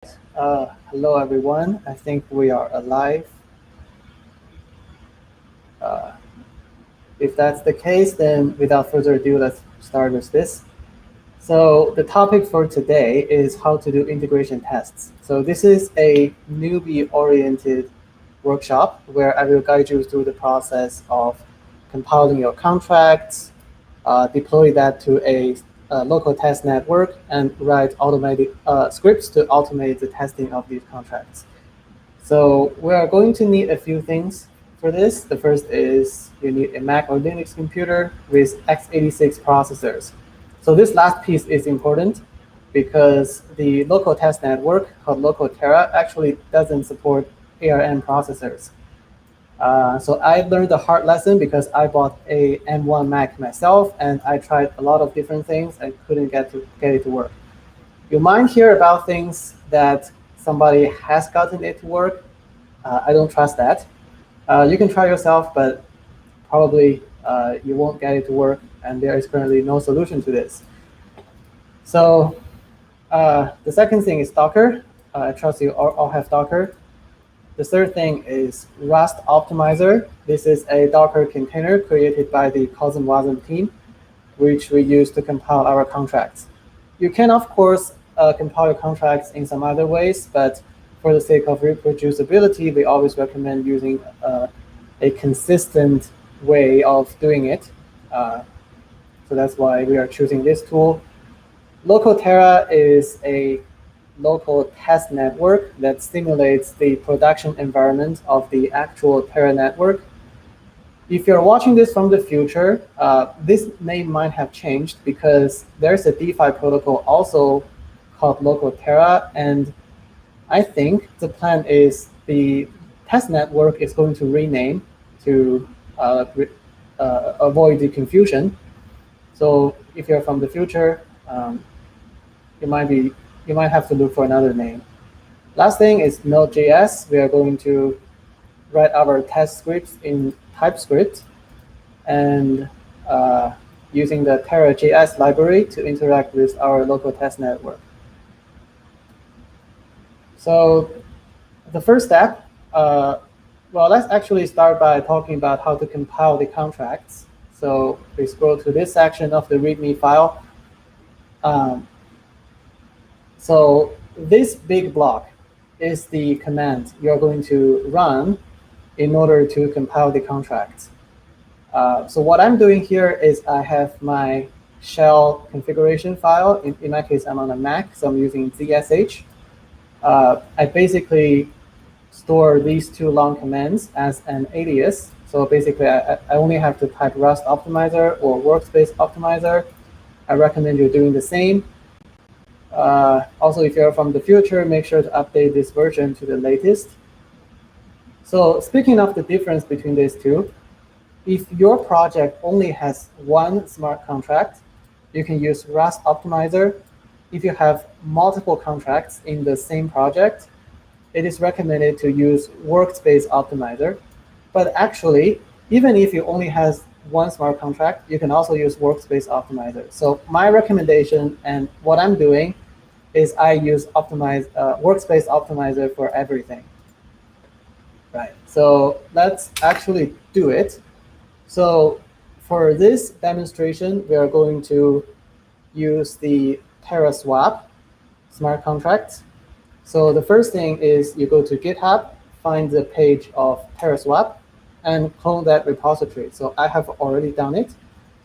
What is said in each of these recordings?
Hello everyone. I think we are alive. Uh, if that's the case, then without further ado, let's start with this. So the topic for today is how to do integration tests. So this is a newbie-oriented workshop where I will guide you through the process of compiling your contracts, deploy that to a local test network, and write automated scripts to automate the testing of these contracts. So we are going to need a few things for this. The first is you need a Mac or Linux computer with x86 processors. So this last piece is important because the local test network called local Terra actually doesn't support ARM processors. So I learned the hard lesson because I bought a M1 Mac myself and I tried a lot of different things and couldn't get it to work. You might hear about things that somebody has gotten it to work. I don't trust that. You can try yourself, but probably you won't get it to work, and there is currently no solution to this. So the second thing is Docker. I trust you all have Docker. The third thing is Rust Optimizer. This is a Docker container created by the CosmWasm team, which we use to compile our contracts. You can, of course, compile your contracts in some other ways, but for the sake of reproducibility, we always recommend using a consistent way of doing it. So that's why we are choosing this tool. Local Terra is a local test network that simulates the production environment of the actual Terra network. If you're watching this from the future, this name might have changed because there's a DeFi protocol also called Local Terra, and I think the plan is the test network is going to rename to avoid the confusion. So if you're from the future, you might have to look for another name. Last thing is Node.js. We are going to write our test scripts in TypeScript and using the Terra.js library to interact with our local test network. So the first step, well, let's actually start by talking about how to compile the contracts. So we scroll to this section of the README file. So this big block is the command you're going to run in order to compile the contracts. So what I'm doing here is I have my shell configuration file. In my case, I'm on a Mac, so I'm using ZSH. I basically store these two long commands as an alias. So basically, I only have to type Rust Optimizer or Workspace Optimizer. I recommend you doing the same. Also, if you're from the future, make sure to update this version to the latest. So speaking of the difference between these two, if your project only has one smart contract, you can use Rust Optimizer. If you have multiple contracts in the same project, it is recommended to use Workspace Optimizer. But actually, even if you only have one smart contract, you can also use Workspace Optimizer. So my recommendation and what I'm doing is I use Workspace Optimizer for everything. Right. So let's actually do it. So for this demonstration, we are going to use the Terra swap smart contract. So the first thing is you go to GitHub, find the page of Terra swap, and clone that repository. So I have already done it.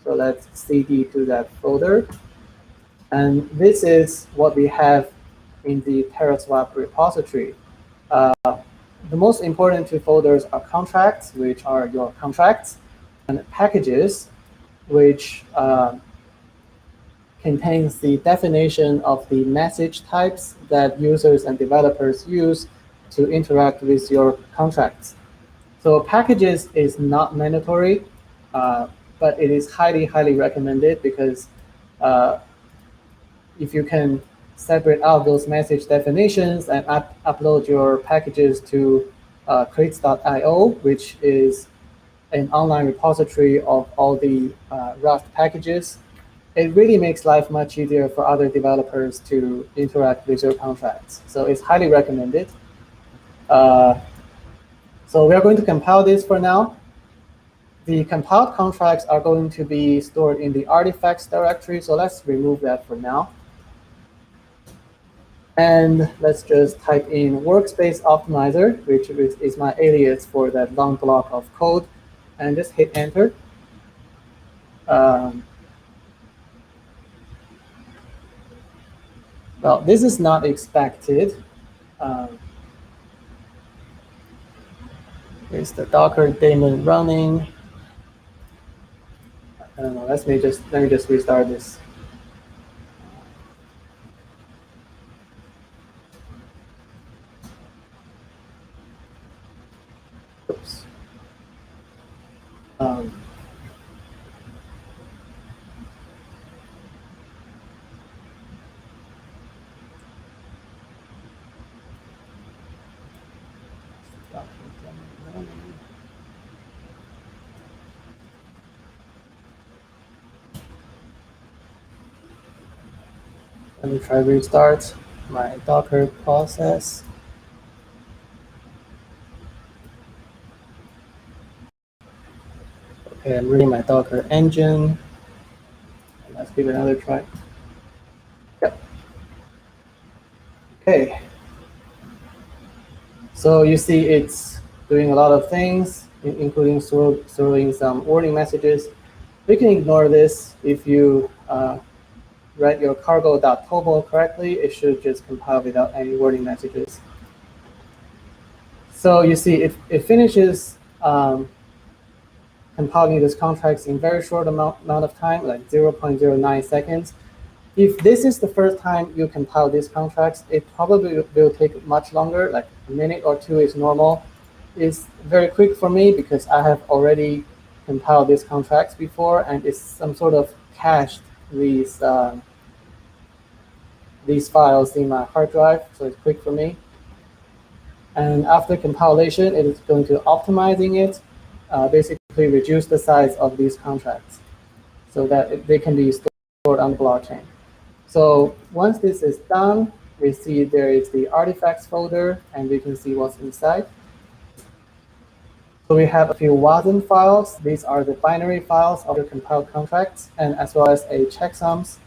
So let's cd to that folder. And this is what we have in the Terra swap repository. The most important two folders are contracts, which are your contracts, and packages, which contains the definition of the message types that users and developers use to interact with your contracts. So packages is not mandatory, but it is highly, highly recommended because if you can separate out those message definitions and upload your packages to crates.io, which is an online repository of all the Rust packages, it really makes life much easier for other developers to interact with your contracts. So it's highly recommended. So we are going to compile this for now. The compiled contracts are going to be stored in the artifacts directory. So let's remove that for now. And let's just type in workspace optimizer, which is my alias for that long block of code, and just hit enter. Well, this is not expected. Is the Docker daemon running? I don't know. Let me just restart this. Oops. Let me try restart my Docker process. Okay, I'm reading my Docker engine. Let's give it another try. Yep. Okay. So you see it's doing a lot of things, including throwing some warning messages. We can ignore this. If you write your cargo.tobl correctly, it should just compile without any warning messages. So you see it finishes compiling these contracts in very short amount of time, like 0.09 seconds. If this is the first time you compile these contracts, it probably will take much longer, like a minute or two is normal. It's very quick for me because I have already compiled these contracts before, and it's some sort of cached these files in my hard drive, so it's quick for me. And after compilation, it is going to optimizing it, basically reduce the size of these contracts so that they can be stored on the blockchain. So once this is done, we see there is the artifacts folder, and we can see what's inside. So we have a few WASM files. These are the binary files of your compiled contracts, and as well as a checksums.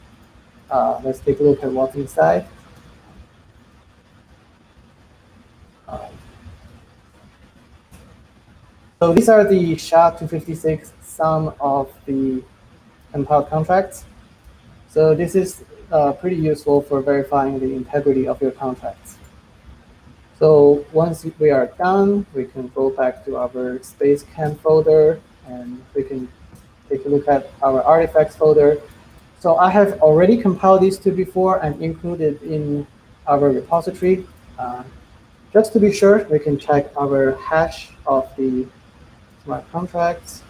Let's take a look at what's inside. So these are the SHA-256 sum of the compiled contracts. So this is pretty useful for verifying the integrity of your contracts. So once we are done, we can go back to our SpaceCam folder, and we can take a look at our artifacts folder. So I have already compiled these two before and included in our repository. Just to be sure, we can check our hash of the smart contracts.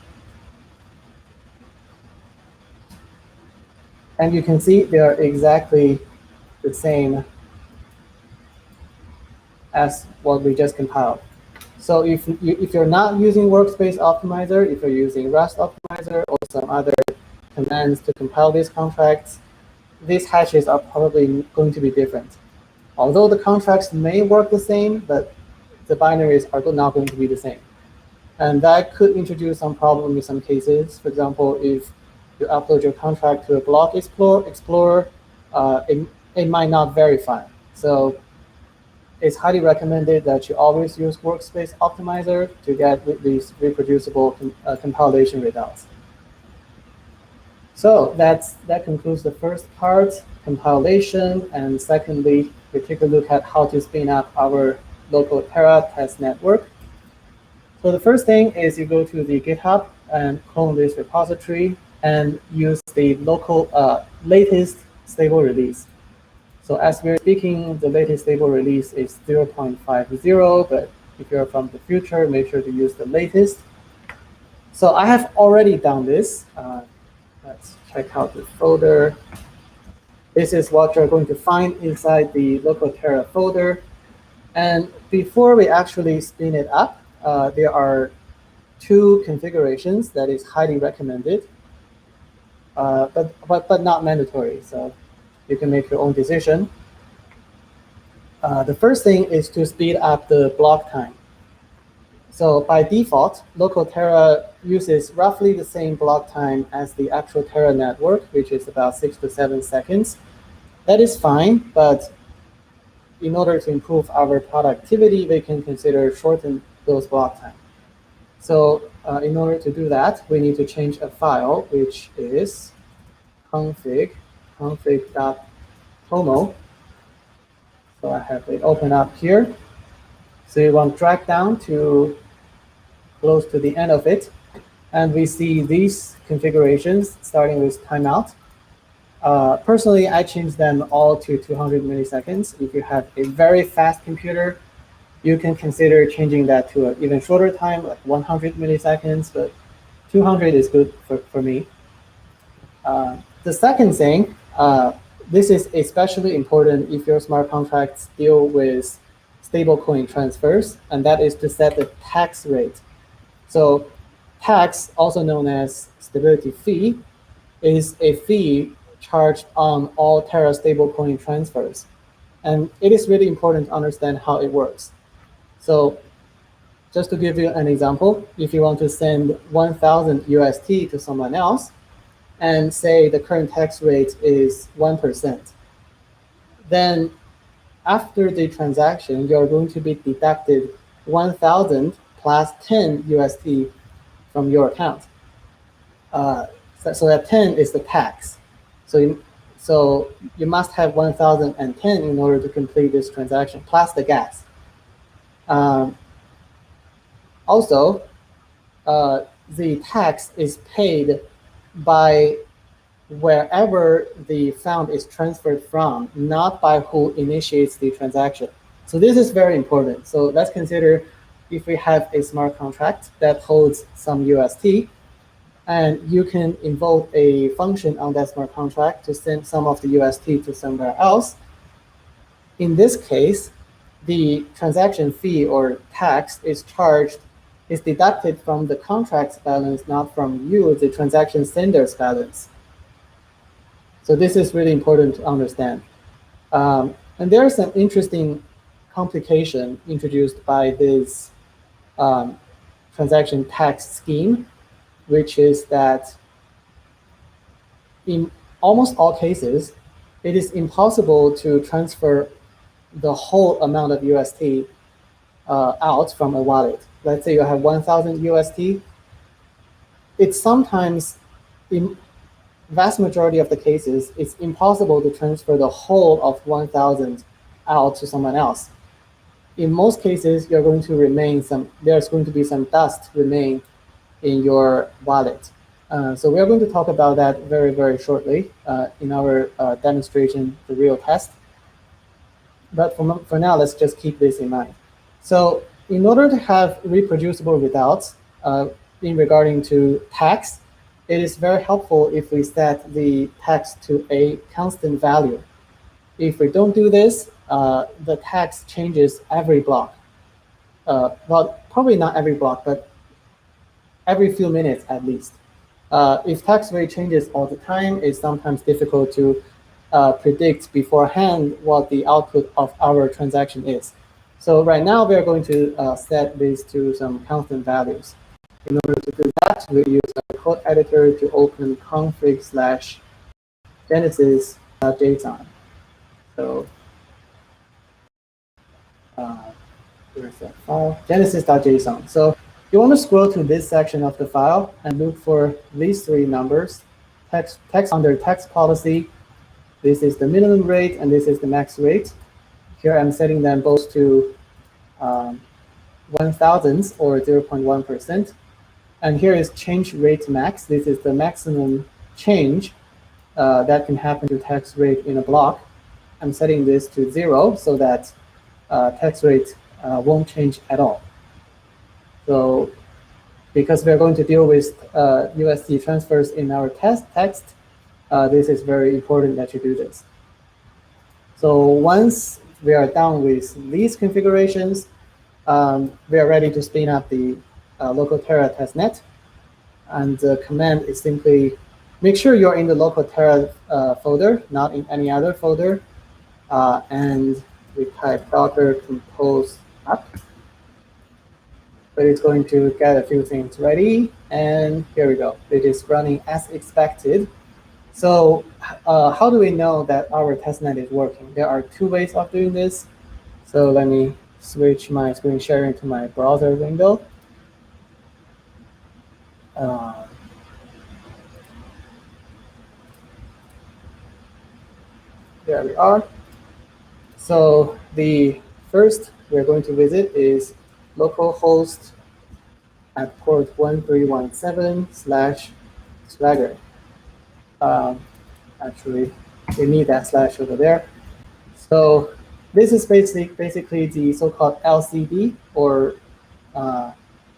And you can see they are exactly the same as what we just compiled. So if you're not using Workspace Optimizer, if you're using Rust Optimizer or some other commands to compile these contracts, these hashes are probably going to be different. Although the contracts may work the same, but the binaries are not going to be the same. And that could introduce some problem in some cases. For example, if you upload your contract to a block explorer, it might not verify. So it's highly recommended that you always use Workspace Optimizer to get these reproducible compilation results. So that concludes the first part, compilation. And secondly, we take a look at how to spin up our local Terra test network. So the first thing is you go to the GitHub and clone this repository and use the local latest stable release. So as we're speaking, the latest stable release is 0.50, but if you're from the future, make sure to use the latest. So I have already done this. Let's check out the folder. This is what you're going to find inside the local Terra folder. And before we actually spin it up, there are two configurations that is highly recommended. but not mandatory. So you can make your own decision. The first thing is to speed up the block time. So by default, local Terra uses roughly the same block time as the actual Terra network, which is about 6 to 7 seconds. That is fine, but in order to improve our productivity, we can consider shorten those block time. So in order to do that, we need to change a file, which is config.tomo. So I have it open up here. So you want to drag down to close to the end of it. And we see these configurations starting with timeout. Personally, I change them all to 200 milliseconds. If you have a very fast computer, you can consider changing that to an even shorter time, like 100 milliseconds, but 200 is good for me. The second thing, this is especially important if your smart contracts deal with stablecoin transfers, and that is to set the tax rate. So tax, also known as stability fee, is a fee charged on all Terra stablecoin transfers. And it is really important to understand how it works. So just to give you an example, if you want to send 1,000 UST to someone else, and say the current tax rate is 1%, then after the transaction, you're going to be deducted 1,000 plus 10 UST from your account. So that 10 is the tax. So you must have 1,010 in order to complete this transaction, plus the gas. Also, the tax is paid by wherever the fund is transferred from, not by who initiates the transaction. So this is very important. So let's consider if we have a smart contract that holds some UST, and you can invoke a function on that smart contract to send some of the UST to somewhere else. In this case, the transaction fee or tax is deducted from the contract's balance, not from you, the transaction sender's balance. So this is really important to understand. And there is an interesting complication introduced by this transaction tax scheme, which is that in almost all cases, it is impossible to transfer the whole amount of UST out from a wallet. Let's say you have 1,000 UST. It's sometimes, in vast majority of the cases, it's impossible to transfer the whole of 1,000 out to someone else. In most cases, there's going to be some dust remain in your wallet. So we're going to talk about that very, very shortly in our demonstration, the real test. But for now, let's just keep this in mind. So in order to have reproducible results in regarding to tax, it is very helpful if we set the tax to a constant value. If we don't do this, the tax changes every block. Well, probably not every block, but every few minutes at least. If tax rate changes all the time, it's sometimes difficult to predict beforehand what the output of our transaction is. So right now, we are going to set this to some constant values. In order to do that, we use a code editor to open config/genesis.json. So where's that file? Genesis.json. So you want to scroll to this section of the file and look for these three numbers. Text under text policy. This is the minimum rate, and this is the max rate. Here I'm setting them both to 1,000 or 0.1%. And here is change rate max. This is the maximum change that can happen to tax rate in a block. I'm setting this to 0 so that tax rate won't change at all. So because we're going to deal with USD transfers in our text, this is very important that you do this. So once we are done with these configurations, we are ready to spin up the local Terra testnet. And the command is simply make sure you're in the local Terra folder, not in any other folder. And we type docker compose app. But it's going to get a few things ready. And here we go. It is running as expected. So how do we know that our testnet is working? There are two ways of doing this. So let me switch my screen sharing to my browser window. There we are. So the first we're going to visit is localhost at port 1317/swagger. Actually, we need that slash over there. So this is basically the so-called LCD, or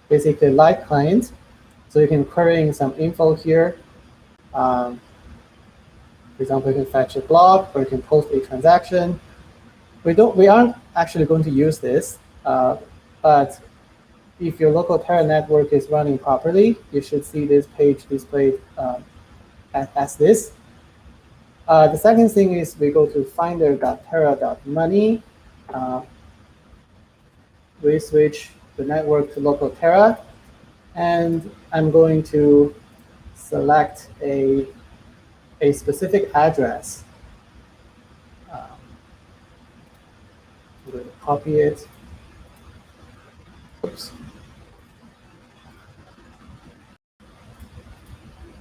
basically light client. So you can query in some info here. For example, you can fetch a block, or you can post a transaction. We aren't actually going to use this, but if your local Terra network is running properly, you should see this page displayed as this. The second thing is we go to finder.terra.money. We switch the network to local Terra, and I'm going to select a specific address. I'm going to copy it. Oops.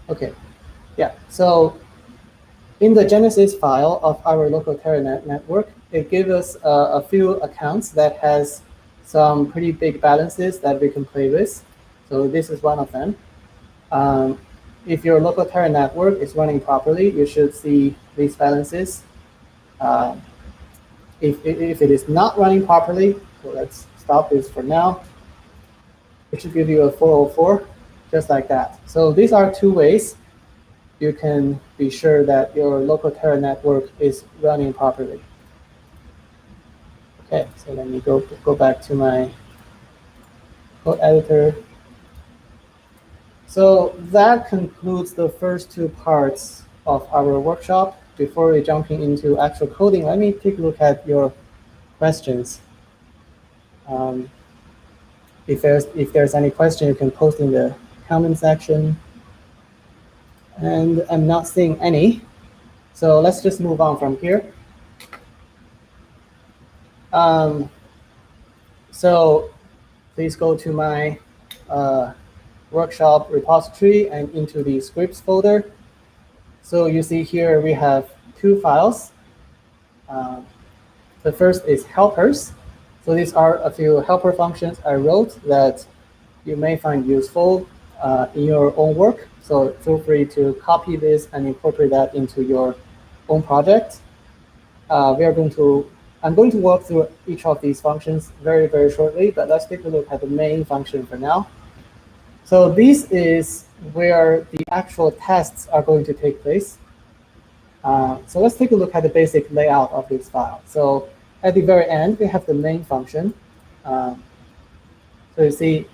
Okay, yeah, so in the Genesis file of our local Terra network, it gives us a few accounts that has some pretty big balances that we can play with. So this is one of them. If your local Terra network is running properly, you should see these balances. If it is not running properly, so let's stop this for now. It should give you a 404, just like that. So these are two ways you can be sure that your local Terra network is running properly. Okay, so let me go back to my code editor. So that concludes the first two parts of our workshop. Before we jumping into actual coding, let me take a look at your questions. If there's any question, you can post in the comment section. And I'm not seeing any. So let's just move on from here. So please go to my workshop repository and into the scripts folder. So you see here we have two files. The first is helpers. So these are a few helper functions I wrote that you may find useful in your own work. So feel free to copy this and incorporate that into your own project. I'm going to walk through each of these functions very, very shortly, but let's take a look at the main function for now. So this is where the actual tests are going to take place. So let's take a look at the basic layout of this file. So at the very end, we have the main function. So you see,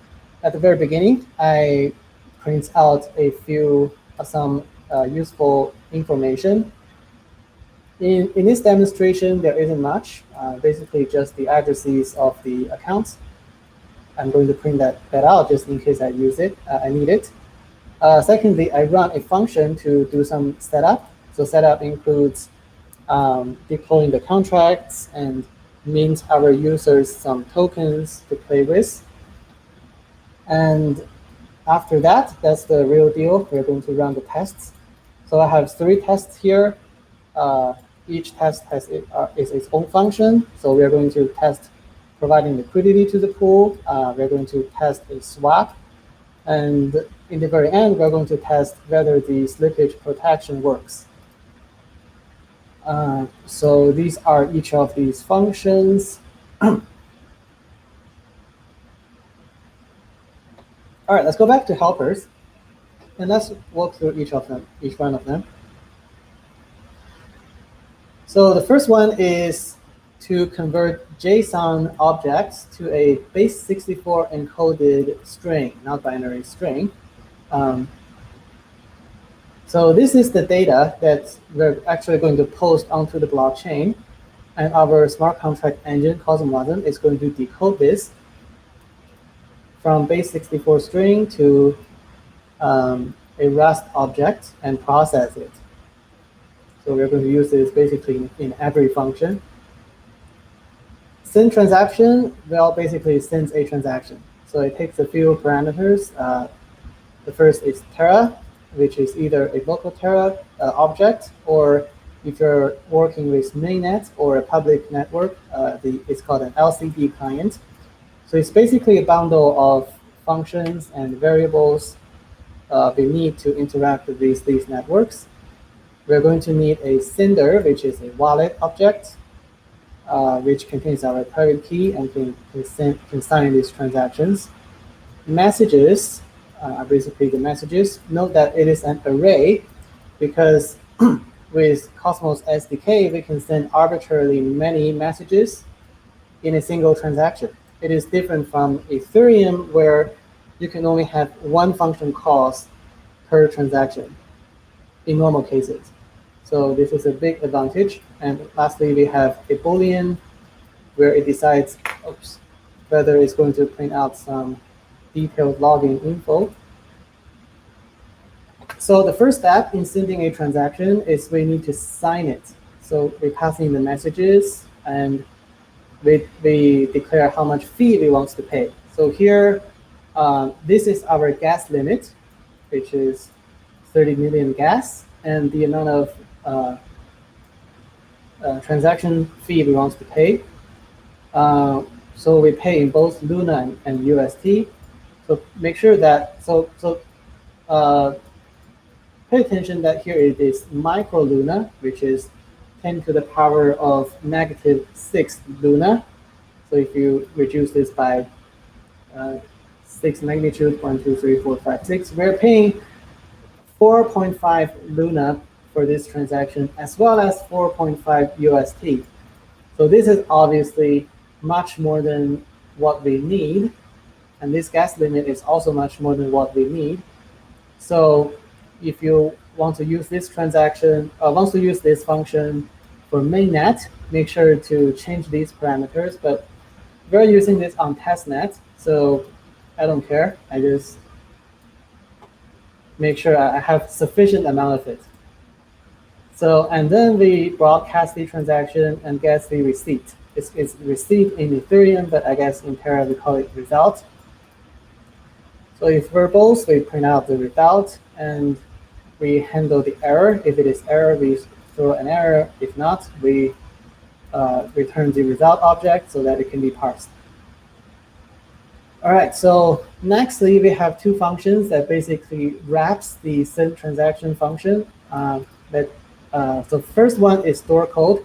at the very beginning, I print out some useful information. In this demonstration, there isn't much, basically just the addresses of the accounts. I'm going to print that out just in case I use it, I need it. Secondly, I run a function to do some setup. So setup includes deploying the contracts and mint our users some tokens to play with. And after that, that's the real deal. We're going to run the tests. So I have 3 tests here. Each test has is its own function. So we're going to test providing liquidity to the pool. We're going to test a swap. And in the very end, we're going to test whether the slippage protection works. So these are each of these functions. All right, let's go back to helpers, and let's walk through each one of them. So the first one is to convert JSON objects to a base64 encoded string, not binary string. So this is the data that we're actually going to post onto the blockchain, and our smart contract engine, CosmWasm, is going to decode this from base64 string to a Rust object and process it. So we're going to use this basically in every function. Send transaction, well, basically sends a transaction. So it takes a few parameters. The first is Terra, which is either a local Terra object, or if you're working with mainnet or a public network, it's called an LCD client. So it's basically a bundle of functions and variables we need to interact with these networks. We're going to need a sender, which is a wallet object, which contains our private key and can sign these transactions. Messages, basically the messages. Note that it is an array because with Cosmos SDK, we can send arbitrarily many messages in a single transaction. It is different from Ethereum, where you can only have one function calls per transaction in normal cases. So this is a big advantage. And lastly, we have a Boolean where it decides whether it's going to print out some detailed login info. So the first step in sending a transaction is we need to sign it. So we pass in the messages and we declare how much fee we want to pay. So here, this is our gas limit, which is 30 million gas, and the amount of transaction fee we want to pay. So we pay in both Luna and UST. So make sure that, pay attention that here it is micro Luna, which is 10 to the power of -6 Luna. So if you reduce this by 6 magnitude, 1, 2, 3, 4, 5, 6, we're paying 4.5 Luna for this transaction, as well as 4.5 UST. So this is obviously much more than what we need. And this gas limit is also much more than what we need. So if you want to use this transaction, want to use this function for mainnet, make sure to change these parameters. But we're using this on testnet, so I don't care. I just make sure I have sufficient amount of it. So, and then we broadcast the transaction and get the receipt. It's receipt in Ethereum, but I guess in Terra we call it result. So if verbose, we print out the result and we handle the error. If it is error, we throw an error. If not, we return the result object so that it can be parsed. All right, so nextly, we have two functions that basically wraps the send transaction function. So first one is store code.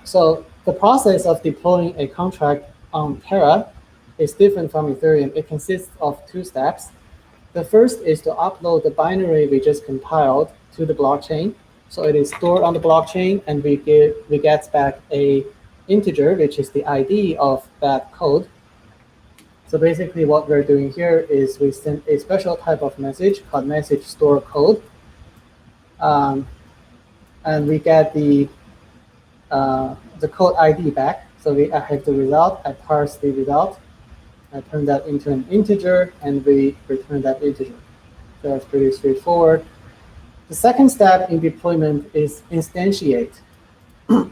So the process of deploying a contract on Terra is different from Ethereum. It consists of two steps. The first is to upload the binary we just compiled to the blockchain. So it is stored on the blockchain, and we get back a integer, which is the ID of that code. So basically what we're doing here is we send a special type of message called message store code. And we get the code ID back. So I have the result, I parse the result, I turn that into an integer, and we return that integer. So that's pretty straightforward. The second step in deployment is instantiate.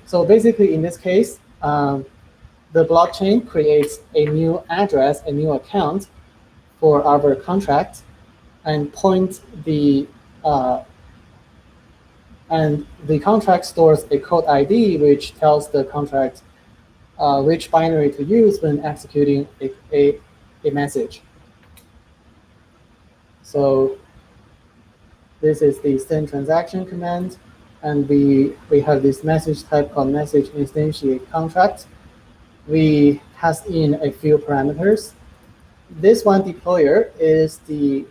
So basically in this case, the blockchain creates a new address, a new account for our contract, and points and the contract stores a code ID which tells the contract which binary to use when executing a message. So this is the send transaction command, and we have this message type called message instantiate contract. We pass in a few parameters. This one deployer is the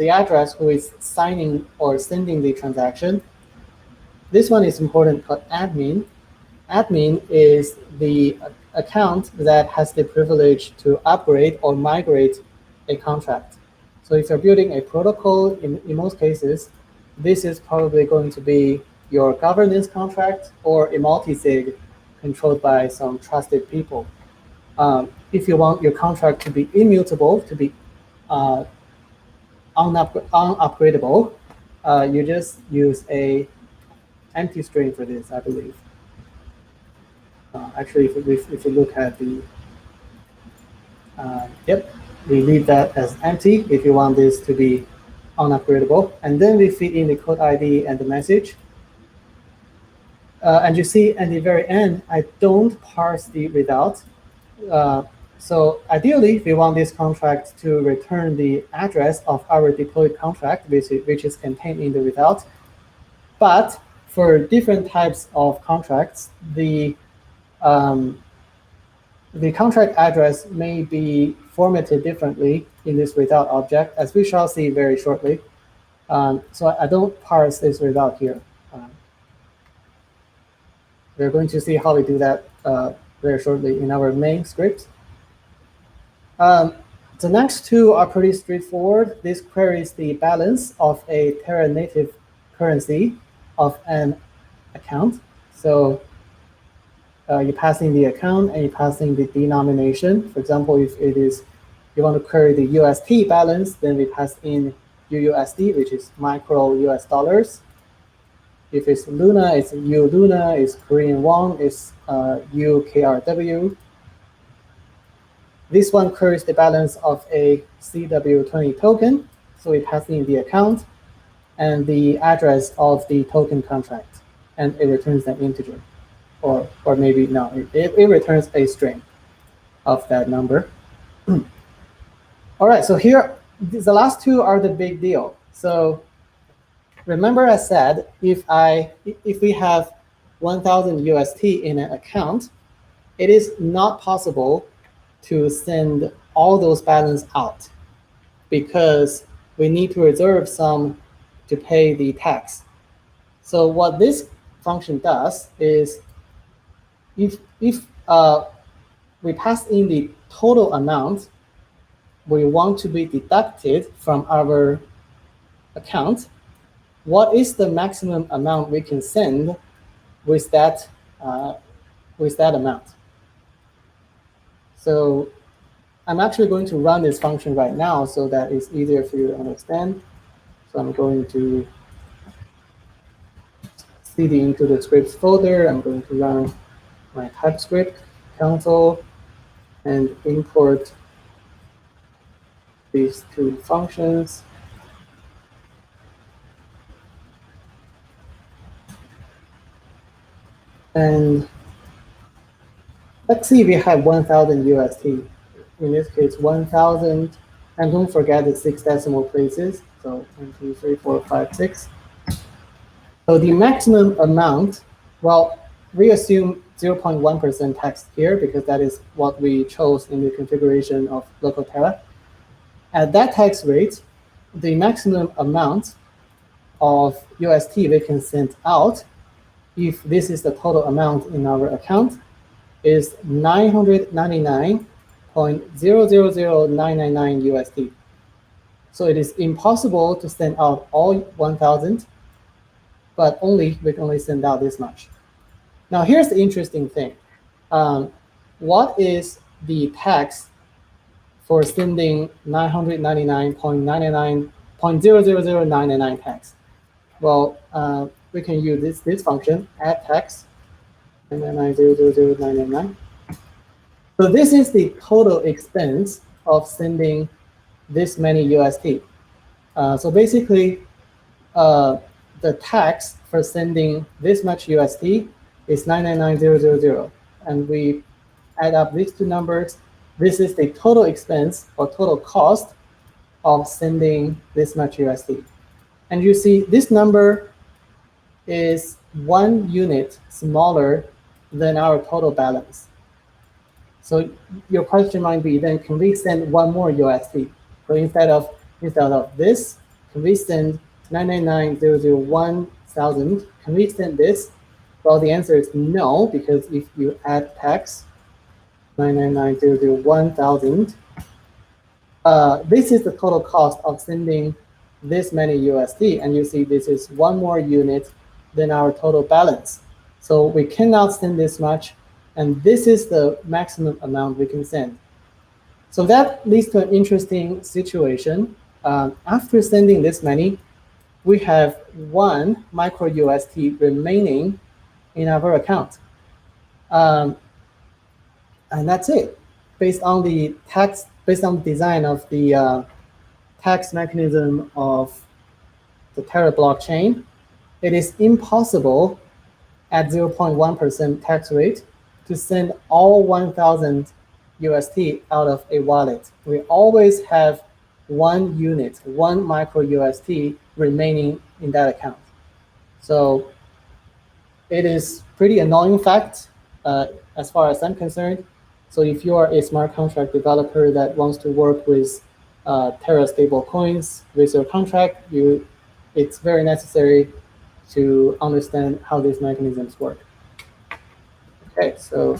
address who is signing or sending the transaction. This one is important, called admin. Admin is the account that has the privilege to upgrade or migrate a contract. So if you're building a protocol, in most cases, this is probably going to be your governance contract or a multi-sig controlled by some trusted people. If you want your contract to be immutable, to be unupgradable, you just use a empty string for this, I believe. Actually, if you look at the, yep, we leave that as empty if you want this to be unupgradable. And then we feed in the code ID and the message. And you see at the very end, I don't parse the result. So ideally, we want this contract to return the address of our deployed contract, which is contained in the result. But for different types of contracts, the contract address may be formatted differently in this result object, as we shall see very shortly. So I don't parse this result here. We're going to see how we do that very shortly in our main script. The next two are pretty straightforward. This queries the balance of a Terra native currency of an account. So you pass in the account and you pass in the denomination. For example, if it is you want to query the UST balance, then we pass in UUSD, which is micro US dollars. If it's Luna, it's U Luna. It's Korean won, it's UKRW. This one queries the balance of a CW20 token. So we pass in the account and the address of the token contract, and it returns an integer. Or maybe no, it returns a string of that number. All right, so here, the last two are the big deal. So remember I said, if we have 1,000 UST in an account, it is not possible to send all those balance out because we need to reserve some to pay the tax. So what this function does is if we pass in the total amount we want to be deducted from our account, what is the maximum amount we can send with that amount? So I'm actually going to run this function right now so that it's easier for you to understand. So I'm going to cd into the scripts folder. I'm going to run my TypeScript console and import these two functions. And let's see, we have 1,000 UST. In this case, 1,000, and don't forget the 6 decimal places. So 1, 2, 3, 4, 5, 6. So the maximum amount, well, we assume 0.1% tax here because that is what we chose in the configuration of local Terra. At that tax rate, the maximum amount of UST we can send out, if this is the total amount in our account, is 999.000999 USD. So it is impossible to send out all 1,000, but we can only send out this much. Now here's the interesting thing. What is the tax for sending 999.0000999 tax? Well, we can use this function, add tax, 999.0000999. So this is the total expense of sending this many UST. So basically, the tax for sending this much UST is 999,000. And we add up these two numbers. This is the total expense or total cost of sending this much UST. And you see this number is 1 unit smaller than our total balance. So your question might be, then can we send one more UST? So instead of this, can we send 999,001,000? Can we send this? Well, the answer is no, because if you add tax, 999,001,000, this is the total cost of sending this many USD, and you see this is one more unit than our total balance. So we cannot send this much, and this is the maximum amount we can send. So that leads to an interesting situation. After sending this many, we have 1 micro USD remaining in our account. And that's it. Based on the design of the tax mechanism of the Terra blockchain, it is impossible at 0.1% tax rate to send all 1,000 USD out of a wallet. We always have 1 unit, 1 micro USD remaining in that account. So it is pretty annoying fact as far as I'm concerned. So if you are a smart contract developer that wants to work with Terra stable coins with your contract, it's very necessary to understand how these mechanisms work. Okay, so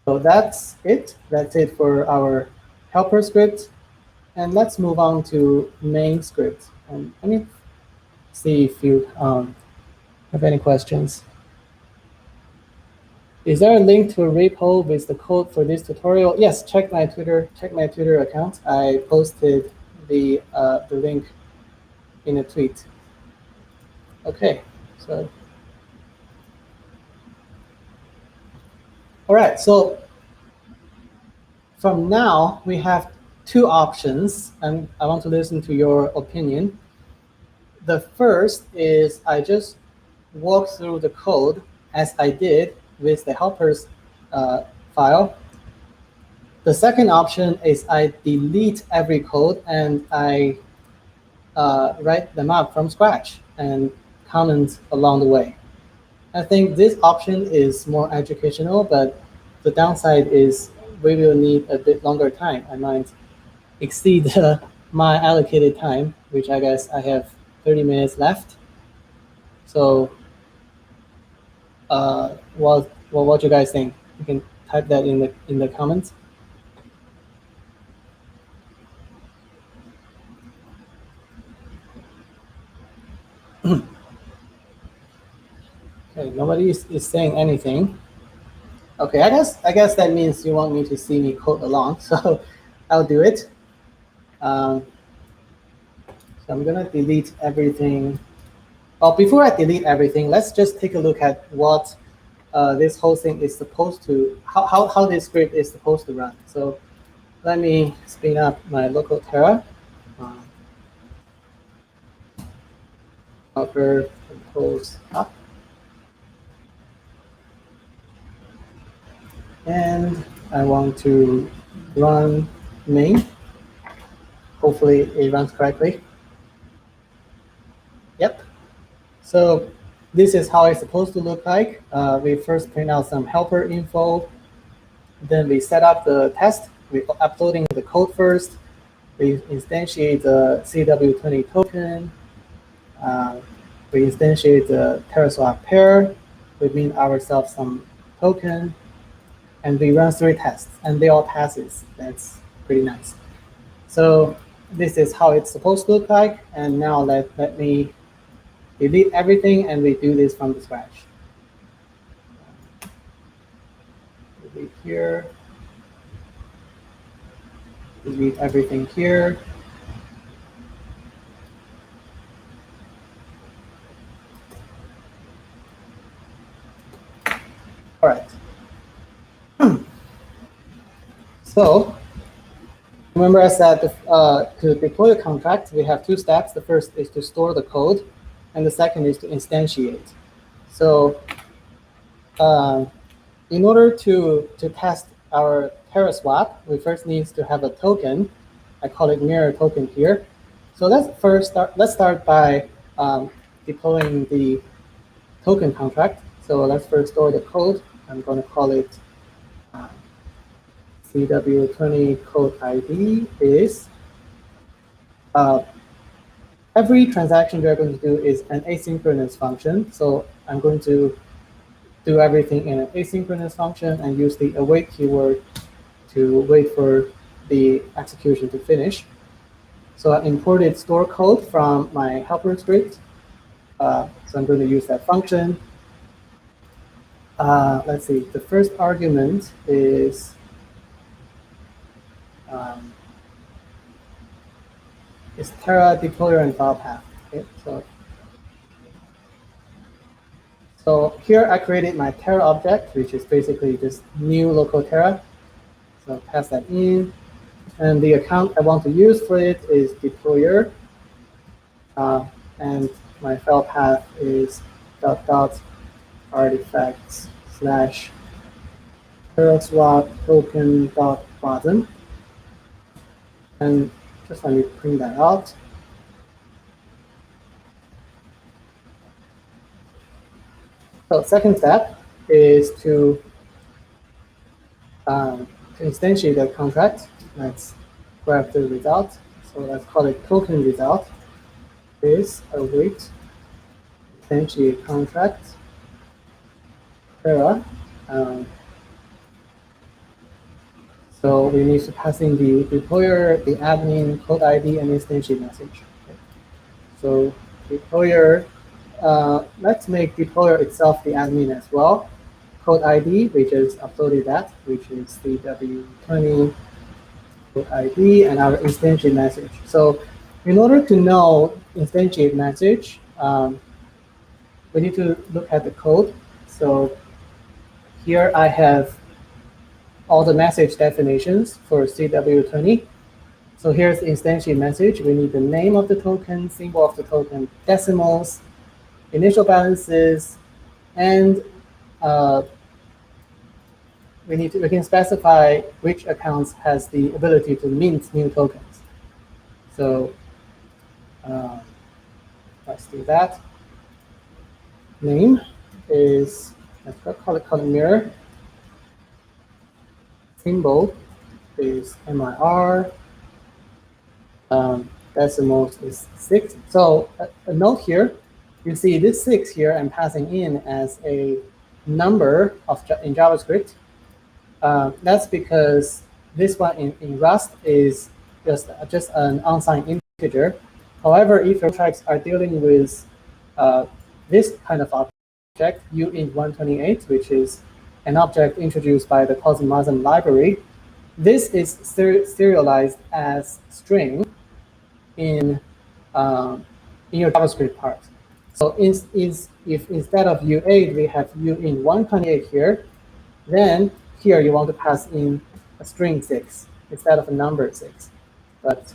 that's it. That's it for our helper script. And let's move on to main script. And let me see if you have any questions. Is there a link to a repo with the code for this tutorial? Yes, check my Twitter account. I posted the link in a tweet. Okay, so all right, so from now we have 2 options, and I want to listen to your opinion. The first is I just walk through the code as I did with the helpers file. The second option is I delete every code and I write them up from scratch and comment along the way. I think this option is more educational, but the downside is we will need a bit longer time. I might exceed my allocated time, which I guess I have 30 minutes left. So what you guys think? You can type that in the comments. Okay, nobody is saying anything. Okay, I guess that means you want me to see me code along, so I'll do it. So I'm gonna delete everything. Oh, before I delete everything, let's just take a look at what this whole thing is supposed to, how this script is supposed to run. So let me spin up my local Terra. Helper compose up. And I want to run main. Hopefully it runs correctly. Yep. So this is how it's supposed to look like. We first print out some helper info. Then we set up the test. We're uploading the code first. We instantiate the CW20 token. We instantiate the TerraSwap pair. We mint ourselves some token. And we run 3 tests, and they all passes. That's pretty nice. So this is how it's supposed to look like. And now let me delete everything, and we do this from the scratch. Delete here. Delete everything here. All right. So remember I said to deploy a contract, we have 2 steps. The first is to store the code, and the second is to instantiate. So in order to test our TerraSwap, we first need to have a token. I call it mirror token here. So let's start by deploying the token contract. So let's first store the code. I'm going to call it CW20 code ID is every transaction we're going to do is an asynchronous function. So I'm going to do everything in an asynchronous function and use the await keyword to wait for the execution to finish. So I imported store code from my helper script. So I'm going to use that function. Let's see, the first argument is Terra deployer and file path. Okay, so here I created my Terra object, which is basically just new local Terra. So pass that in. And the account I want to use for it is deployer. And my file path is .artifacts / Terra swap token.wasm. And just let me print that out. So second step is to instantiate that contract. Let's grab the result. So let's call it token result is await instantiate contract Terra. So we need to pass in the deployer, the admin, code ID, and instantiate message. Okay. So deployer, let's make deployer itself the admin as well. Code ID, we just uploaded that, which is the W20 code ID and our instantiate message. So in order to know instantiate message, we need to look at the code. So here I have all the message definitions for CW20. So here's the instantiate message. We need the name of the token, symbol of the token, decimals, initial balances, and we can specify which accounts has the ability to mint new tokens. So let's do that. Name is, let's call it mirror. Symbol is MIR. Decimals is 6. So a note here, you see this 6 here I'm passing in as a number in JavaScript. That's because this one in Rust is just an unsigned integer. However, if your contracts are dealing with this kind of object, uint128, which is an object introduced by the CosmWasm library, this is serialized as string in your JavaScript part. So if instead of u8 we have uint128 here, then here you want to pass in a string 6 instead of a number 6. But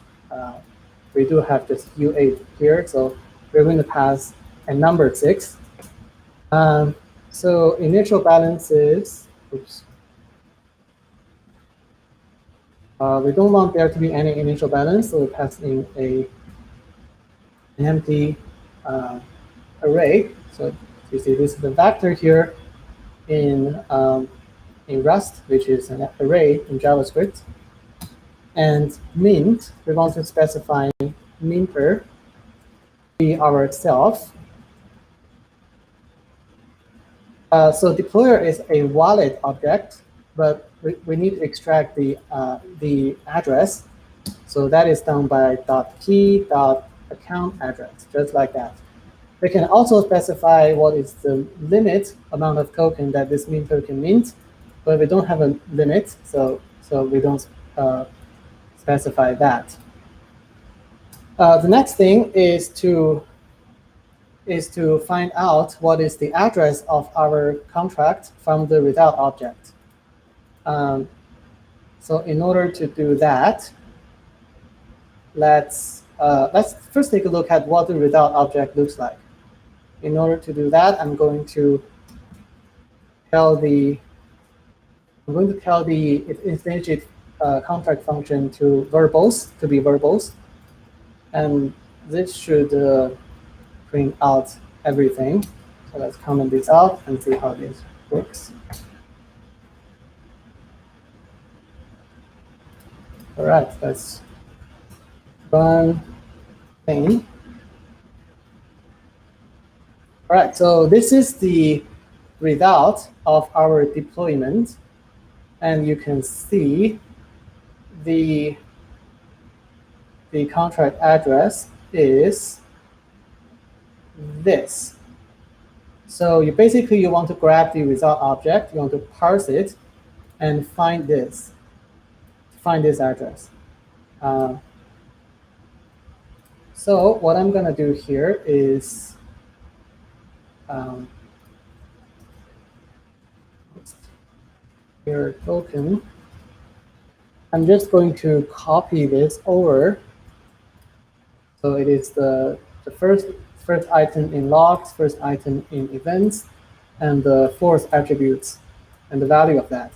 we do have just u8 here, so we're going to pass a number 6. So initial balances, oops. We don't want there to be any initial balance, so we pass in an empty array. So you see this is the vector here in Rust, which is an array in JavaScript. And mint, we want to specify minter be ourself. So deployer is a wallet object, but we need to extract the address. So that is done by .key.account address, just like that. We can also specify what is the limit amount of token that this minter can mint, but we don't have a limit, so we don't specify that. The next thing is to find out what is the address of our contract from the result object. So in order to do that, let's first take a look at what the result object looks like. In order to do that, I'm going to tell the instantiate contract function to be verbose, and this should print out everything. So let's comment this out and see how this works. All right, let's run thing. All right, so this is the result of our deployment, and you can see the contract address is this. So you basically want to grab the result object, you want to parse it, and find this address. So what I'm going to do here is here token. I'm just going to copy this over. So it is the first item in logs, first item in events, and the fourth attributes, and the value of that.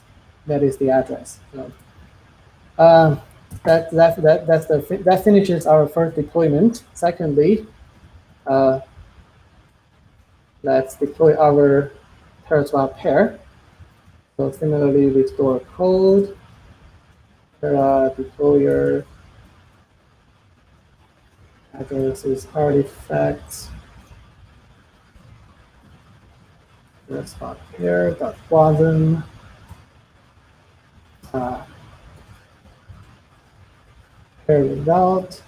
That is the address. So that finishes our first deployment. Secondly, let's deploy our TerraSwap pair. So similarly, we store code, Terra deployer, address is artifacts, TerraSwap pair.wasm, pair result.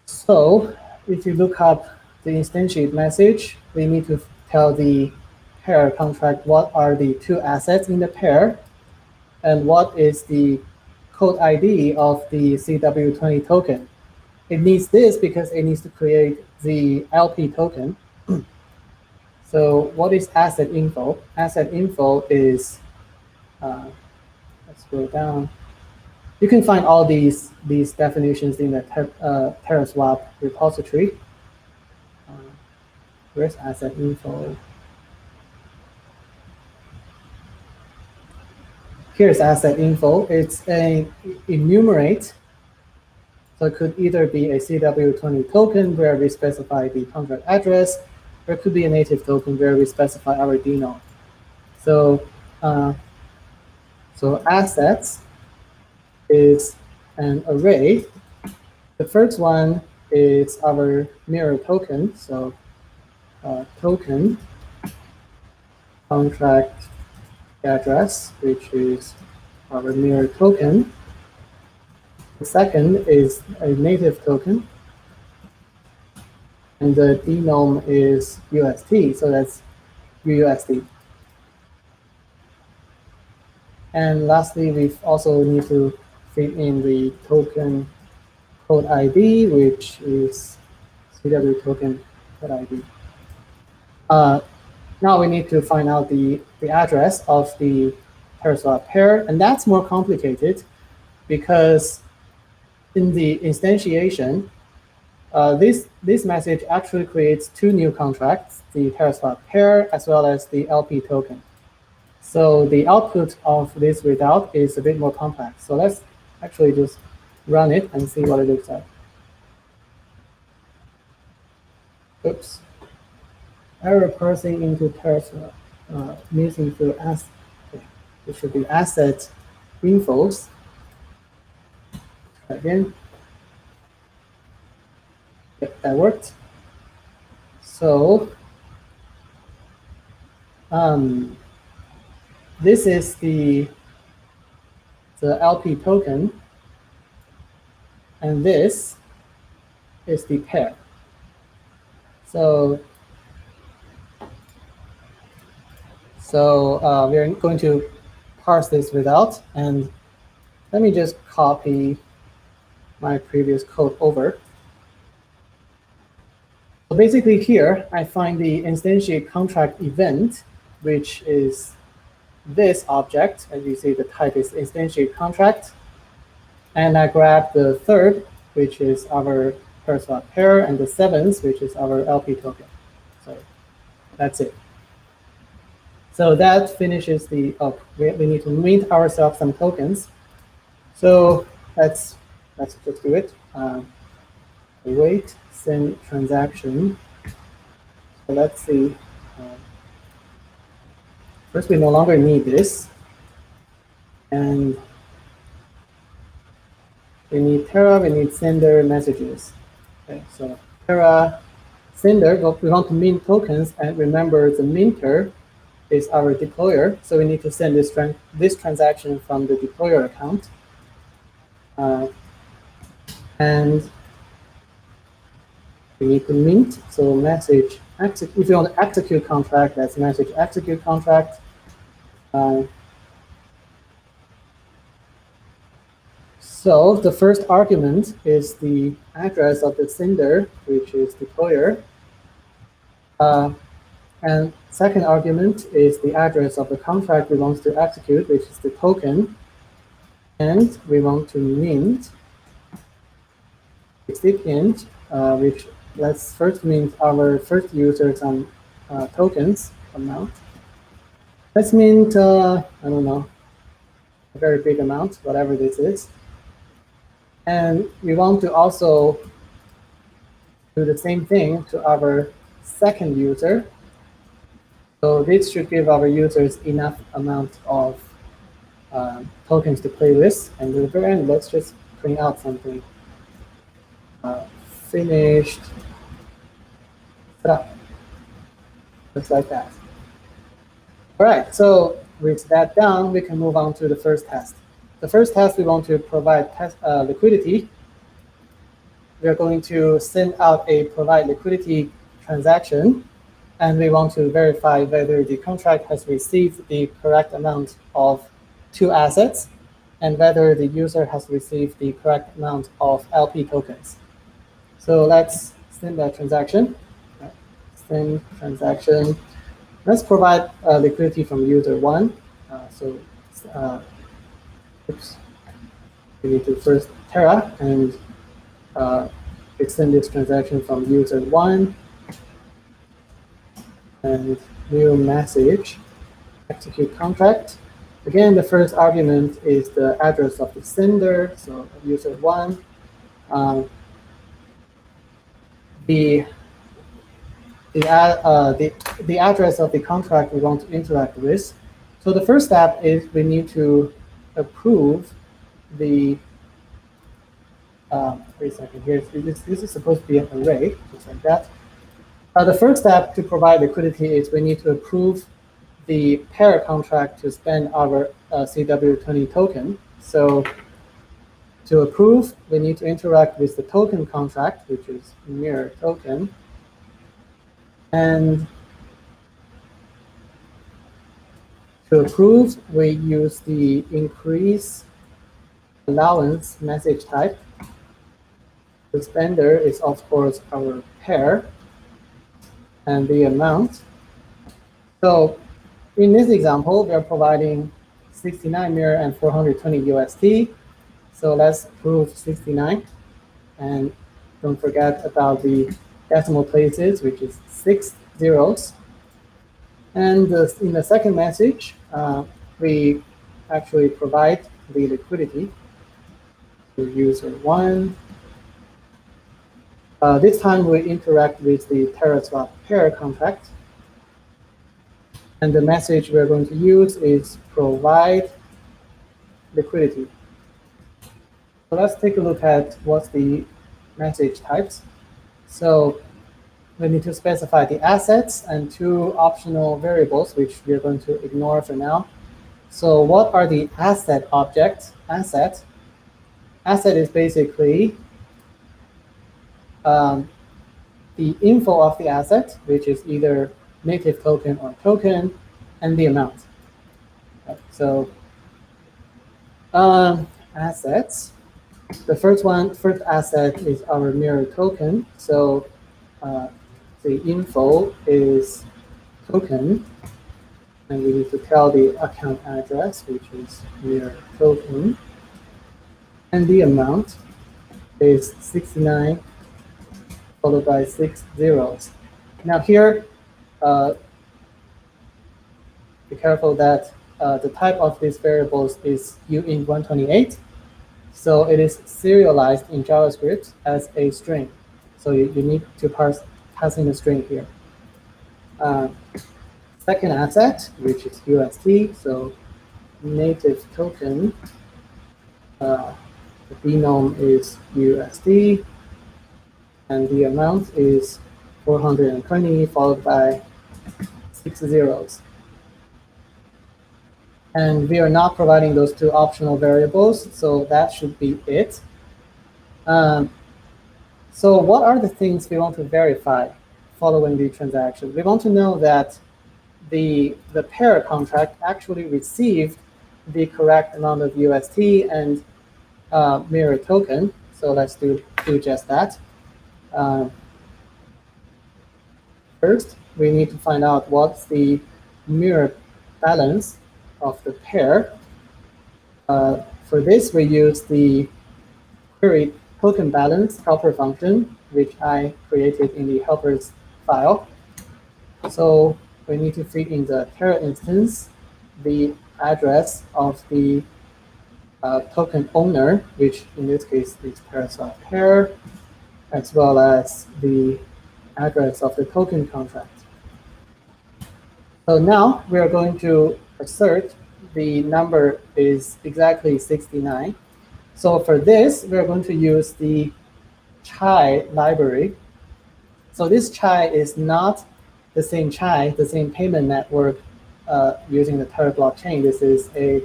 So if you look up the instantiate message, we need to tell the pair contract what are the two assets in the pair and what is the code ID of the CW20 token. It needs this because it needs to create the LP token. So what is asset info? Asset info is, let's go down. You can find all these definitions in the TerraSwap repository. Where's asset info? Here's asset info. It's a enumerate. So it could either be a CW20 token where we specify the contract address, or it could be a native token where we specify our dnode. So, so assets is an array. The first one is our mirror token. So token contract address, which is our mirror token. The second is a native token. And the denom is UST, so that's UUSD. And lastly, we also need to feed in the token code ID, which is CW token code ID. Now we need to find out the address of the TerraSwap pair, and that's more complicated because in the instantiation, this message actually creates two new contracts, the TerraSwap pair as well as the LP token. So the output of this result is a bit more complex. So let's actually just run it and see what it looks like. Oops. Error parsing into TerraSwap, missing through asset. It should be asset infos. Again. Yep, that worked. So this is the LP token, and this is the pair. So we're going to parse this result, and let me just copy my previous code over. So basically here, I find the instantiate contract event, which is this object. As you see, the type is instantiate contract. And I grab the third, which is our TerraSwap pair, and the seventh, which is our LP token. So that's it. So that finishes the, we need to mint ourselves some tokens. So let's just do it. Await send transaction. So let's see. First, we no longer need this. And we need Terra, we need sender messages. Okay, so Terra sender, we want to mint tokens, and remember the minter is our deployer, so we need to send this transaction from the deployer account. And we need to mint, so message execute. If you want to execute contract, that's message execute contract. So the first argument is the address of the sender, which is deployer. And second argument is the address of the contract we want to execute, which is the token. And we want to mint 60 int, which let's first mint our first user some tokens amount. Let's mint, I don't know, a very big amount, whatever this is. And we want to also do the same thing to our second user. So this should give our users enough amount of tokens to play with. And at the very end, let's just print out something. Finished setup. Just like that. All right, so with that done, we can move on to the first test. The first test, we want to provide liquidity. We are going to send out a provide liquidity transaction, and we want to verify whether the contract has received the correct amount of 2 assets and whether the user has received the correct amount of LP tokens. So let's send that transaction. Send transaction. Let's provide liquidity from user 1. Oops. We need to first Terra and extend this transaction from user 1 and new message execute contract. Again, the first argument is the address of the sender, so user 1. The address of the contract we want to interact with. So the first step is we need to approve the wait a second here. This is supposed to be an array, just like that. The first step to provide liquidity is we need to approve the pair contract to spend our CW20 token. So to approve, we need to interact with the token contract, which is mirror token. And to approve, we use the increase allowance message type. The spender is, of course, our pair and the amount. So in this example, we are providing 69 mirror and 420 USD. So let's approve 69. And don't forget about the decimal places, which is 6 zeros. And in the second message, we actually provide the liquidity to user 1. This time we interact with the Terra swap pair contract. And the message we're going to use is provide liquidity. So let's take a look at what's the message types. So we need to specify the assets and 2 optional variables, which we're going to ignore for now. So what are the asset objects? Asset is basically the info of the asset, which is either native token or token, and the amount. Okay, so assets. The first asset is our mirror token. So the info is token, and we need to tell the account address, which is mirror token, and the amount is 69 followed by 6 zeros. Now here, be careful that the type of these variables is uint128. So it is serialized in JavaScript as a string. So you need to pass in a string here. Second asset, which is USD, so native token, The denom is USD, and the amount is 420 followed by 6 zeros. And we are not providing those two optional variables, so that should be it. So what are the things we want to verify following the transaction? We want to know that the pair contract actually received the correct amount of UST and mirror token. So let's do just that. First, we need to find out what's the mirror balance of the pair. For this, we use the query token balance helper function, which I created in the helpers file. So we need to feed in the Terra instance the address of the token owner, which in this case is Terra pair, as well as the address of the token contract. So now we are going to assert the number is exactly 69. So for this, we're going to use the chai library. So this chai is not the same chai, the same payment network using the Terra blockchain. This is a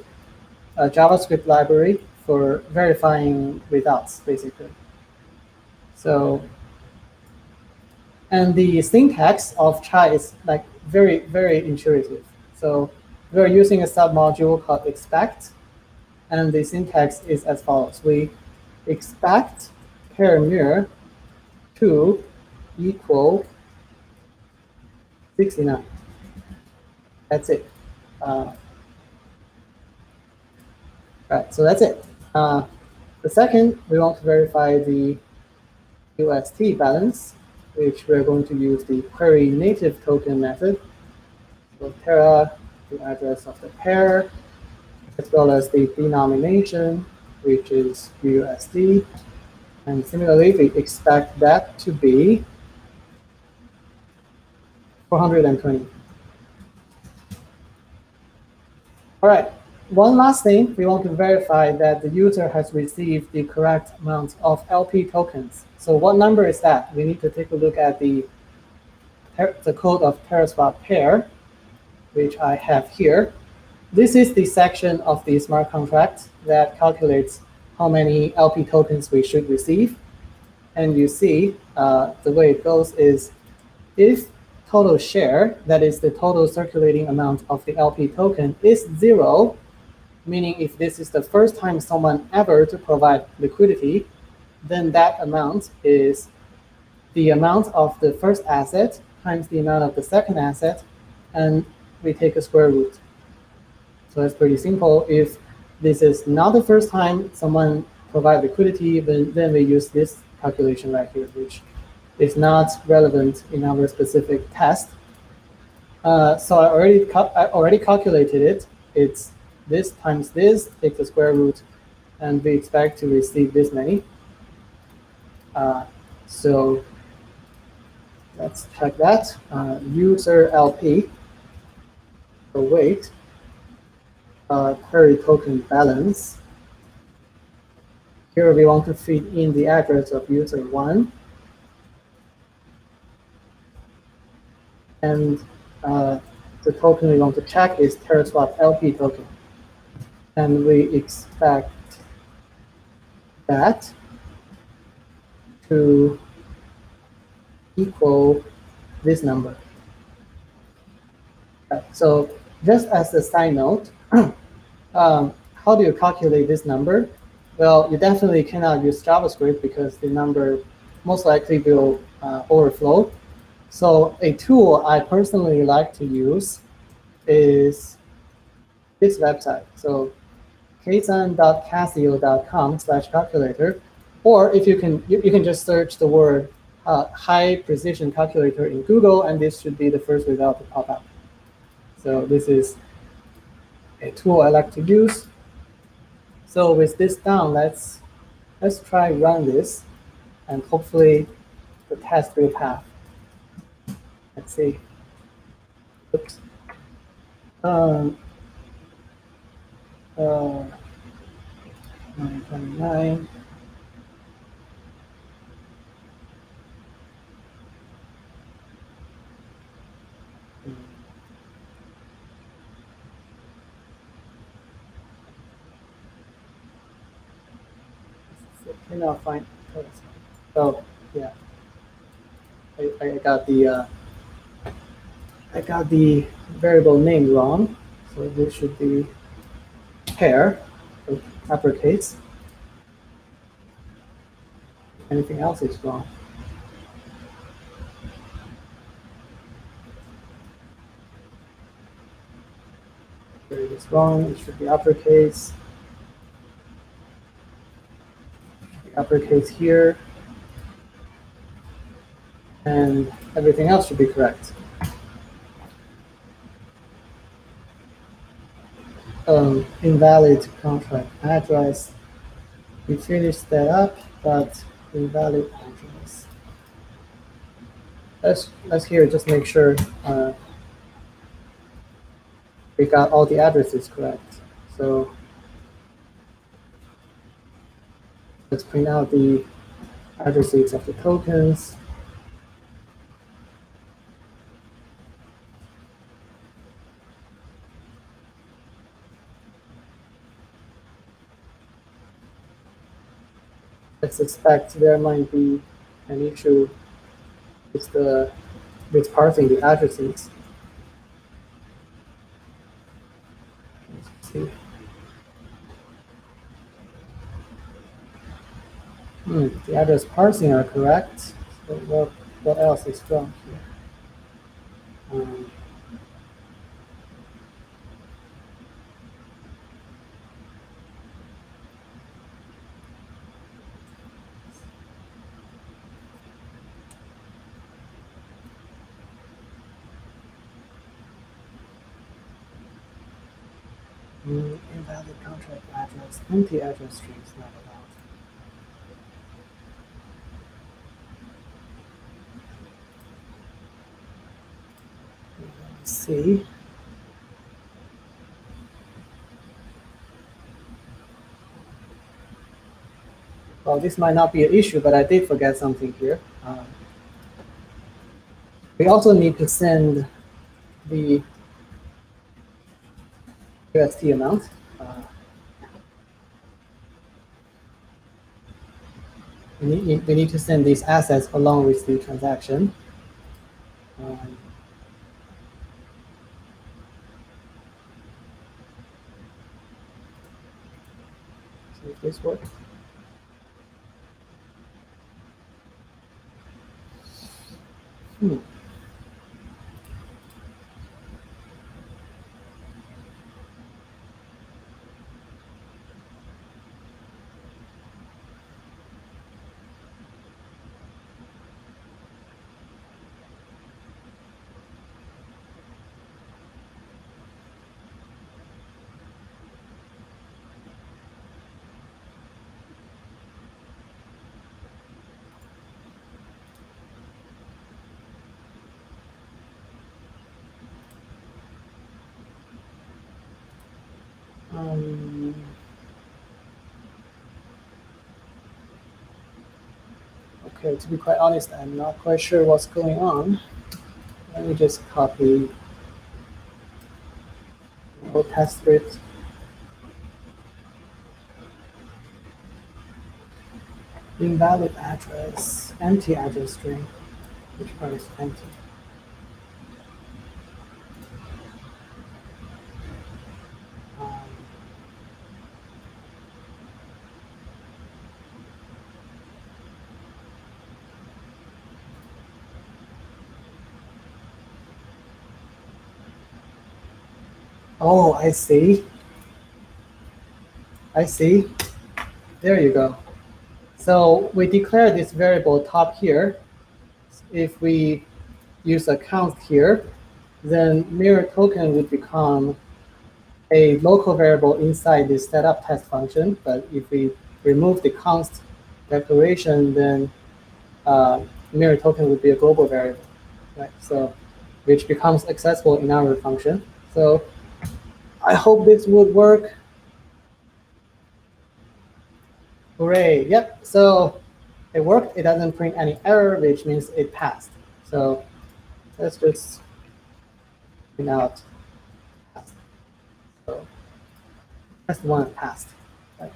JavaScript library for verifying results, basically. So, and the syntax of chai is like very, very intuitive. So we're using a submodule called expect, and the syntax is as follows. We expect pair mirror to equal 69. That's it. Right, so that's it. The second, we want to verify the UST balance, which we're going to use the query native token method. So Terra, the address of the pair, as well as the denomination, which is USD. And similarly, we expect that to be 420. All right, one last thing, we want to verify that the user has received the correct amount of LP tokens. So what number is that? We need to take a look at the code of TerraSwap pair, which I have here. This is the section of the smart contract that calculates how many LP tokens we should receive. And you see the way it goes is if total share, that is the total circulating amount of the LP token, is 0, meaning if this is the first time someone ever to provide liquidity, then that amount is the amount of the first asset times the amount of the second asset, and we take a square root. So it's pretty simple. If this is not the first time someone provide liquidity, then we use this calculation right here, which is not relevant in our specific test. So I already calculated it. It's this times this, take the square root, and we expect to receive this many. So let's check that. User LP, the weight, query token balance. Here we want to feed in the address of user 1. And the token we want to check is TerraSwap LP token. And we expect that to equal this number. Right, so just as a side note, how do you calculate this number? Well, you definitely cannot use JavaScript because the number most likely will overflow. So a tool I personally like to use is this website. So ksan.casio.com/calculator, or if you can just search the word high precision calculator in Google, and this should be the first result to pop up. So this is a tool I like to use. So with this down, let's try run this, and hopefully the test will pass. Let's see. Oops. 929. cannot find. Oh, yeah. I got the variable name wrong. So this should be pair with uppercase. Anything else is wrong. Here it is wrong. It should be uppercase. Uppercase here. And everything else should be correct. Invalid contract address. We finished that up, but invalid address. Let's here just make sure we got all the addresses correct. So let's print out the addresses of the tokens. I suspect there might be an issue with parsing the addresses. Let's see. The address parsing are correct. So what else is wrong here? Invalid contract address, empty address string is not allowed. Let's see. Well, this might not be an issue, but I did forget something here. We also need to send the UST amount. We need to send these assets along with the transaction. See if this works. Okay, to be quite honest, I'm not quite sure what's going on. Let me just copy the whole test script. Invalid address, empty address string. Which part is empty? Oh, I see. I see. There you go. So we declare this variable top here. If we use a count here, then mirror token would become a local variable inside this setup test function. But if we remove the const declaration, then mirror token would be a global variable, right? So which becomes accessible in our function. So I hope this would work. Hooray, yep. So it worked. It doesn't print any error, which means it passed. So let's just print out passed. So that's the one that passed. Right?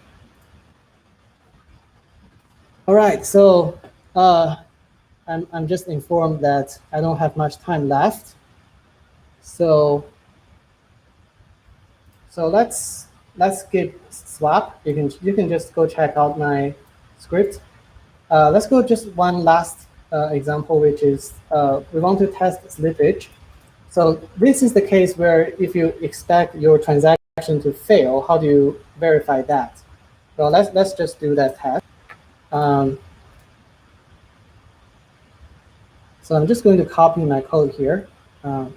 All right, so I'm just informed that I don't have much time left. So let's skip swap. You can just go check out my script. Let's go just one last example, which is we want to test slippage. So this is the case where if you expect your transaction to fail, how do you verify that? Well, let's just do that test. Um, so I'm just going to copy my code here. So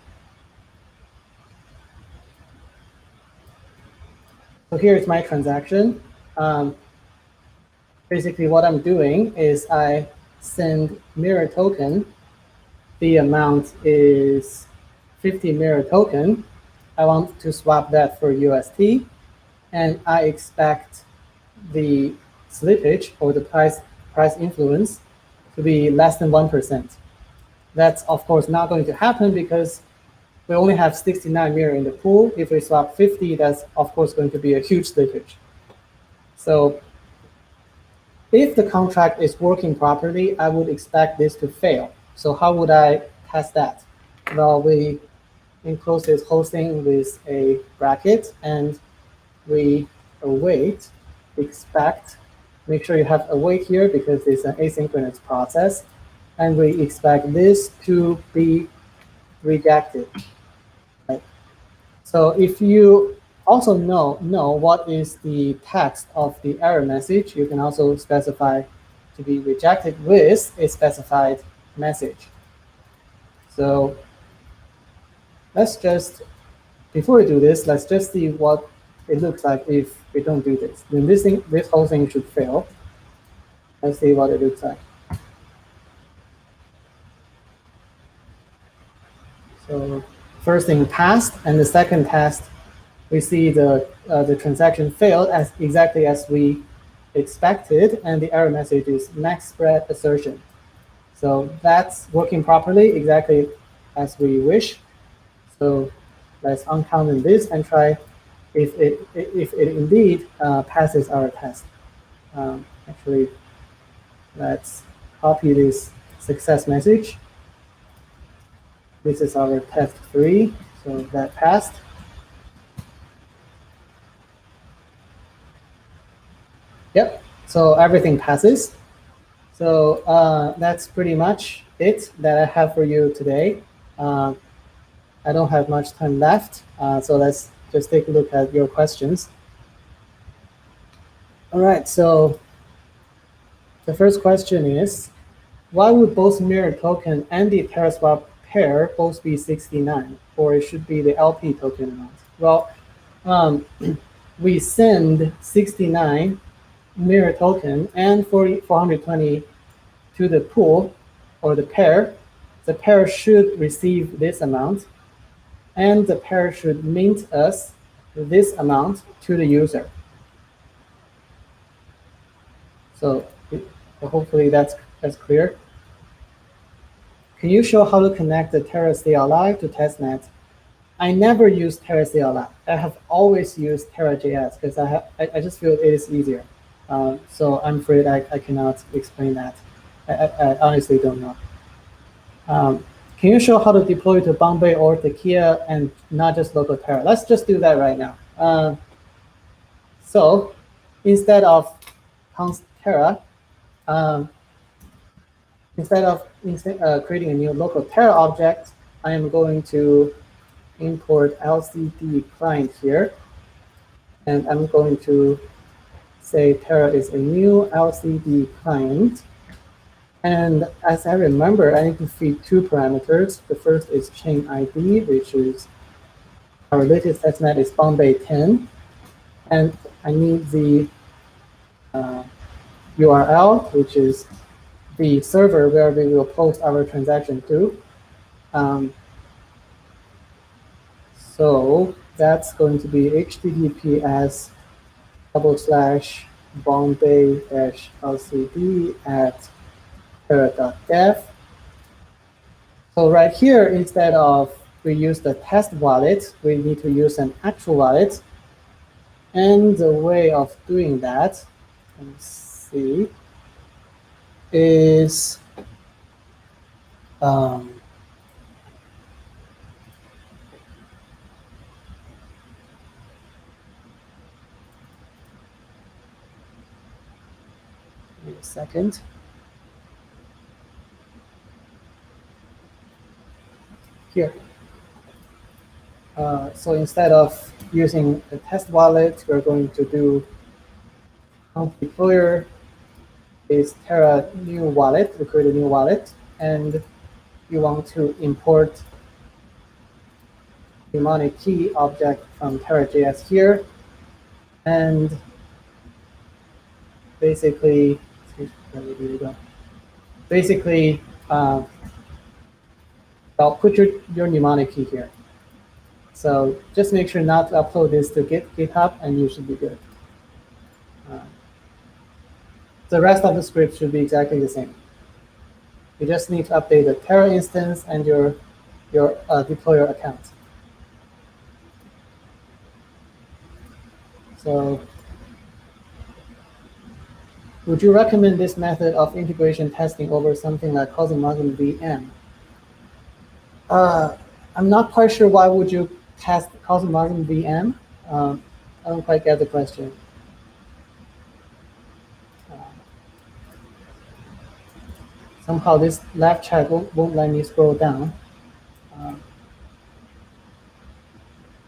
here is my transaction. Basically, what I'm doing is I send mirror token. The amount is 50 mirror token. I want to swap that for UST, and I expect the slippage or the price influence to be less than 1%. That's of course not going to happen because we only have 69 mirror in the pool. If we swap 50, that's of course going to be a huge slippage. So if the contract is working properly, I would expect this to fail. So how would I test that? Well, we enclose this whole thing with a bracket, and we await, expect, make sure you have await here because it's an asynchronous process, and we expect this to be rejected. Right? So if you also know what is the text of the error message, you can also specify to be rejected with a specified message. So let's just, before we do this, let's just see what it looks like if we don't do this. Then this whole thing should fail. Let's see what it looks like. So first thing passed, and the second test, we see the transaction failed as exactly as we expected, and the error message is max spread assertion. So that's working properly, exactly as we wish. So let's uncount this and try if it indeed passes our test. Actually, let's copy this success message. This is our test 3, so that passed. Yep, so everything passes. So that's pretty much it that I have for you today. I don't have much time left, so let's just take a look at your questions. All right, so the first question is, why would both mirror token and the Terra swap pair both be 69, or it should be the LP token amount? Well, we send 69 mirror token and 420 to the pool or the pair. The pair should receive this amount, and the pair should mint us this amount to the user. So hopefully that's clear. Can you show how to connect the Terra CLI to testnet? I never use Terra CLI. I have always used Terra.js because I just feel it is easier. So I'm afraid I cannot explain that. I honestly don't know. Can you show how to deploy to Bombay or Tequila and not just local Terra? Let's just do that right now. So instead of const Terra, instead of creating a new local Terra object, I am going to import LCD client here. And I'm going to say Terra is a new LCD client. And as I remember, I need to feed 2 parameters. The first is chain ID, which is our latest testnet is Bombay 10. And I need the URL, which is the server where we will post our transaction to. So that's going to be https /bombay-lcd at terra.dev. So right here, instead of we use the test wallet, we need to use an actual wallet. And the way of doing that, let's see. is wait a second. Here. So instead of using the test wallet, we're going to do deployer is Terra new wallet. We create a new wallet, and you want to import the mnemonic key object from Terra.js here, and basically, I'll put your mnemonic key here. So just make sure not to upload this to GitHub, and you should be good. The rest of the script should be exactly the same. You just need to update the Terra instance and your deployer account. So would you recommend this method of integration testing over something like CosmWasm VM? I'm not quite sure why would you test CosmWasm VM. I don't quite get the question. Somehow this left chat won't let me scroll down.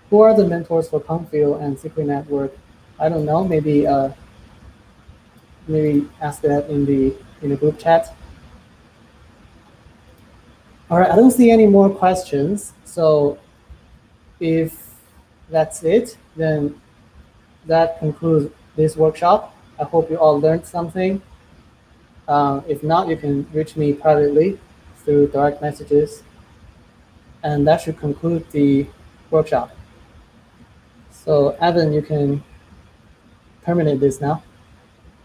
Who are the mentors for Confio and Secret Network? I don't know. Maybe ask that in the group chat. All right, I don't see any more questions. So if that's it, then that concludes this workshop. I hope you all learned something. If not, you can reach me privately through direct messages. And that should conclude the workshop. So Evan, you can terminate this now.